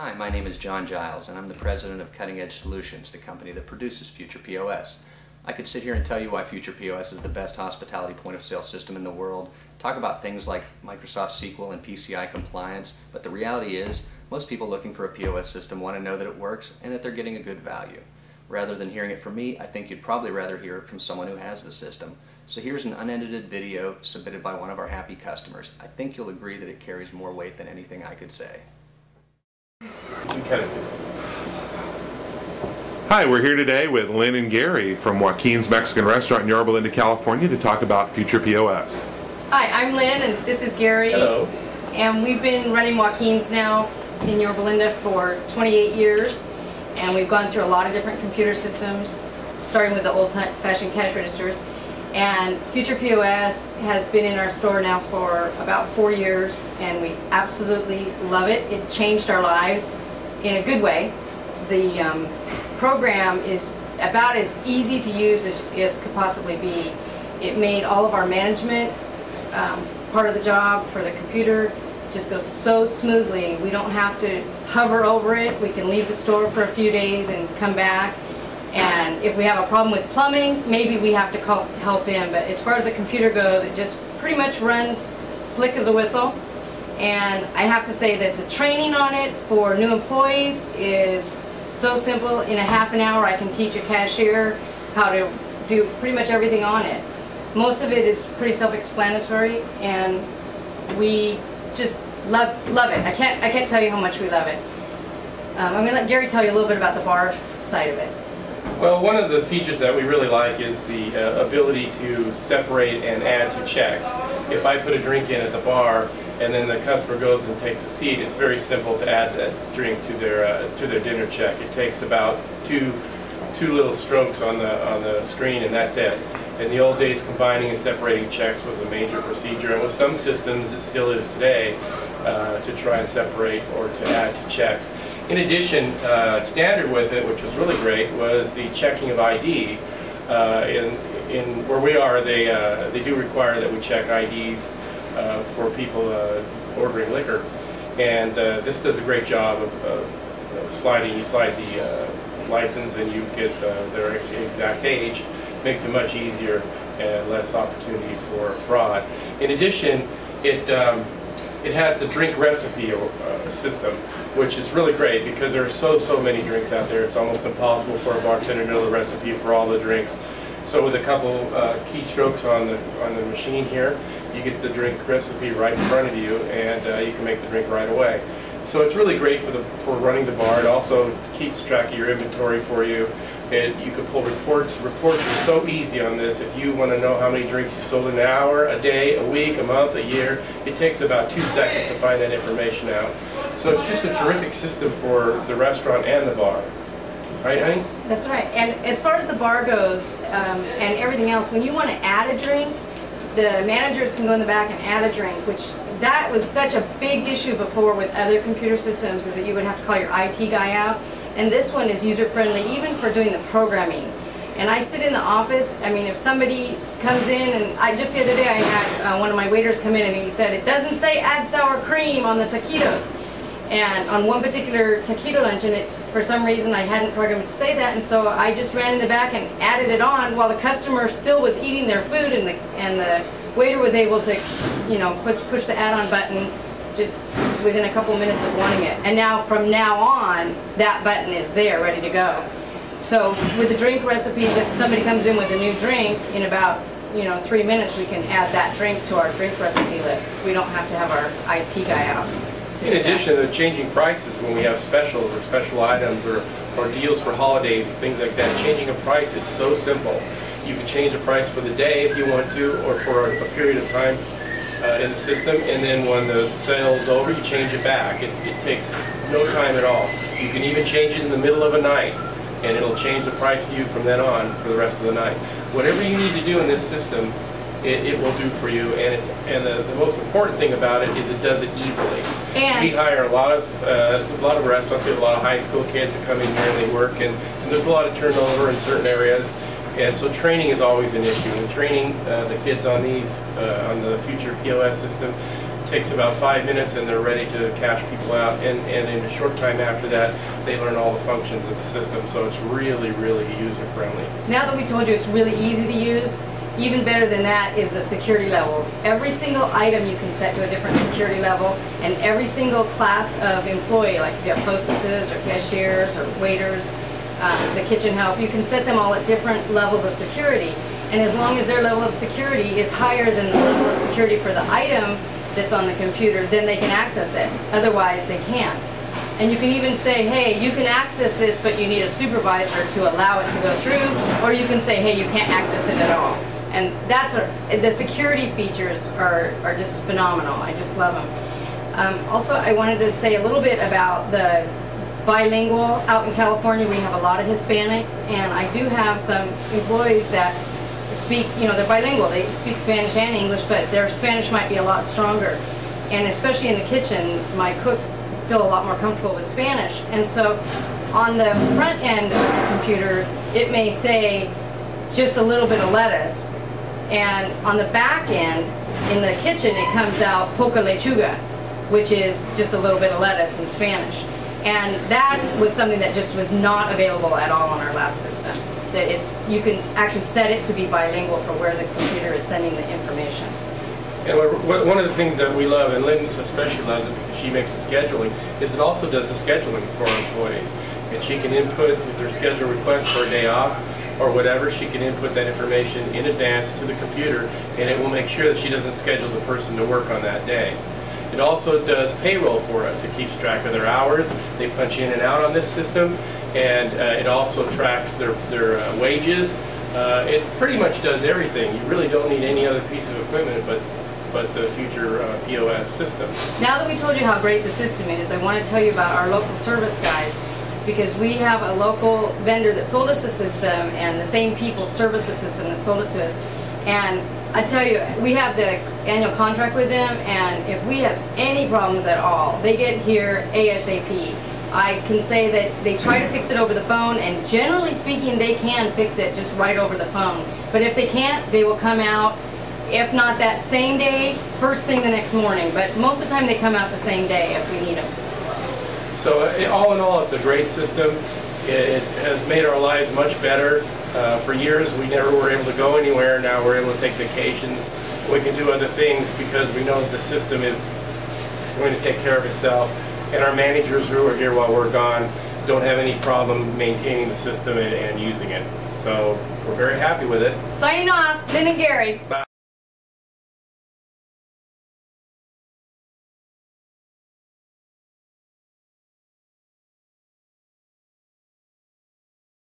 Hi, my name is John Giles, and I'm the president of Cutting Edge Solutions, the company that produces Future POS. I could sit here and tell you why Future POS is the best hospitality point-of-sale system in the world, talk about things like Microsoft SQL and PCI compliance, but the reality is, most people looking for a POS system want to know that it works and that they're getting a good value. Rather than hearing it from me, I think you'd probably rather hear it from someone who has the system. So here's an unedited video submitted by one of our happy customers. I think you'll agree that it carries more weight than anything I could say. Okay. Hi, we're here today with Lynn and Gary from Joaquin's Mexican Restaurant in Yorba Linda, California to talk about Future POS. Hi, I'm Lynn and this is Gary. Hello. And we've been running Joaquin's now in Yorba Linda for 28 years. And we've gone through a lot of different computer systems, starting with the old-fashioned cash registers. And Future POS has been in our store now for about 4 years, and we absolutely love it. It changed our lives in a good way. The program is about as easy to use as could possibly be. It made all of our management part of the job for the computer. Just goes so smoothly. We don't have to hover over it. We can leave the store for a few days and come back. And if we have a problem with plumbing, maybe we have to call help in. But as far as the computer goes, it just pretty much runs slick as a whistle. And I have to say that the training on it for new employees is so simple. In a half an hour, I can teach a cashier how to do pretty much everything on it. Most of it is pretty self-explanatory, and we just love it. I can't tell you how much we love it. I'm going to let Gary tell you a little bit about the bar side of it. Well, one of the features that we really like is the ability to separate and add to checks. If I put a drink in at the bar and then the customer goes and takes a seat, it's very simple to add that drink to their dinner check. It takes about two little strokes on the screen, and that's it. In the old days, combining and separating checks was a major procedure, and with some systems it still is today, to try and separate or to add to checks. In addition, standard with it, which was really great, was the checking of ID. In where we are, they do require that we check IDs for people ordering liquor, and this does a great job of sliding. You slide the license and you get their exact age. Makes it much easier and less opportunity for fraud. In addition, it has the drink recipe system, which is really great because there are so many drinks out there. It's almost impossible for a bartender to know the recipe for all the drinks. So with a couple keystrokes on the machine here, you get the drink recipe right in front of you, and you can make the drink right away. So it's really great for running the bar. It also keeps track of your inventory for you. You can pull reports. Reports are so easy on this. If you want to know how many drinks you sold in an hour, a day, a week, a month, a year, it takes about 2 seconds to find that information out. So it's just a terrific system for the restaurant and the bar. Right, honey? That's right. And as far as the bar goes, and everything else, when you want to add a drink, the managers can go in the back and add a drink, which that was such a big issue before with other computer systems, is that you would have to call your IT guy out. And this one is user-friendly, even for doing the programming. And I sit in the office. I mean, if somebody comes in, and just the other day I had one of my waiters come in and he said, it doesn't say add sour cream on the taquitos. And on one particular taquito luncheon, for some reason I hadn't programmed it to say that, and so I just ran in the back and added it on while the customer still was eating their food, and the waiter was able to, you know, push the add-on button just within a couple minutes of wanting it. And now, from now on, that button is there, ready to go. So with the drink recipes, if somebody comes in with a new drink, in about 3 minutes, we can add that drink to our drink recipe list. We don't have to have our IT guy out. In addition to changing prices when we have specials or special items or deals for holidays and things like that, changing a price is so simple. You can change the price for the day if you want to, or for a period of time in the system, and then when the sale is over, you change it back. It takes no time at all. You can even change it in the middle of a night, and it'll change the price for you from then on for the rest of the night. Whatever you need to do in this system, it will do for you, and the most important thing about it is it does it easily. And we hire a lot of restaurants. We have a lot of high school kids that come in here and they work, and there's a lot of turnover in certain areas. And so training is always an issue. And training the kids on the Future POS system takes about 5 minutes and they're ready to cash people out, and in a short time after that they learn all the functions of the system, so it's really, really user friendly. Now that we told you it's really easy to use, even better than that is the security levels. Every single item you can set to a different security level, and every single class of employee, like if you have hostesses or cashiers or waiters, the kitchen help, you can set them all at different levels of security. And as long as their level of security is higher than the level of security for the item that's on the computer, then they can access it. Otherwise, they can't. And you can even say, hey, you can access this, but you need a supervisor to allow it to go through, or you can say, hey, you can't access it at all. And that's the security features are just phenomenal. I just love them. Also, I wanted to say a little bit about the bilingual. Out in California, we have a lot of Hispanics, and I do have some employees that speak, they're bilingual. They speak Spanish and English, but their Spanish might be a lot stronger. And especially in the kitchen, my cooks feel a lot more comfortable with Spanish. And so on the front end of the computers, it may say just a little bit of lettuce. And on the back end, in the kitchen, it comes out poca lechuga, which is just a little bit of lettuce in Spanish. And that was something that just was not available at all on our last system. That you can actually set it to be bilingual for where the computer is sending the information. And one of the things that we love, and Lynn especially loves it because she makes the scheduling, is it also does the scheduling for our employees. And she can input if their schedule requests for a day off or whatever, she can input that information in advance to the computer, and it will make sure that she doesn't schedule the person to work on that day. It also does payroll for us. It keeps track of their hours. They punch in and out on this system, and it also tracks their wages. It pretty much does everything. You really don't need any other piece of equipment but the future POS system. Now that we told you how great the system is, I want to tell you about our local service guys, because we have a local vendor that sold us the system, and the same people service the system that sold it to us. And I tell you, we have the annual contract with them, and if we have any problems at all, they get here ASAP. I can say that they try to fix it over the phone, and generally speaking, they can fix it just right over the phone. But if they can't, they will come out, if not that same day, first thing the next morning. But most of the time, they come out the same day if we need them. So all in all, it's a great system. It has made our lives much better. For years, we never were able to go anywhere. Now we're able to take vacations. We can do other things because we know that the system is going to take care of itself. And our managers who are here while we're gone don't have any problem maintaining the system and using it. So we're very happy with it. Signing off, Lynn and Gary. Bye.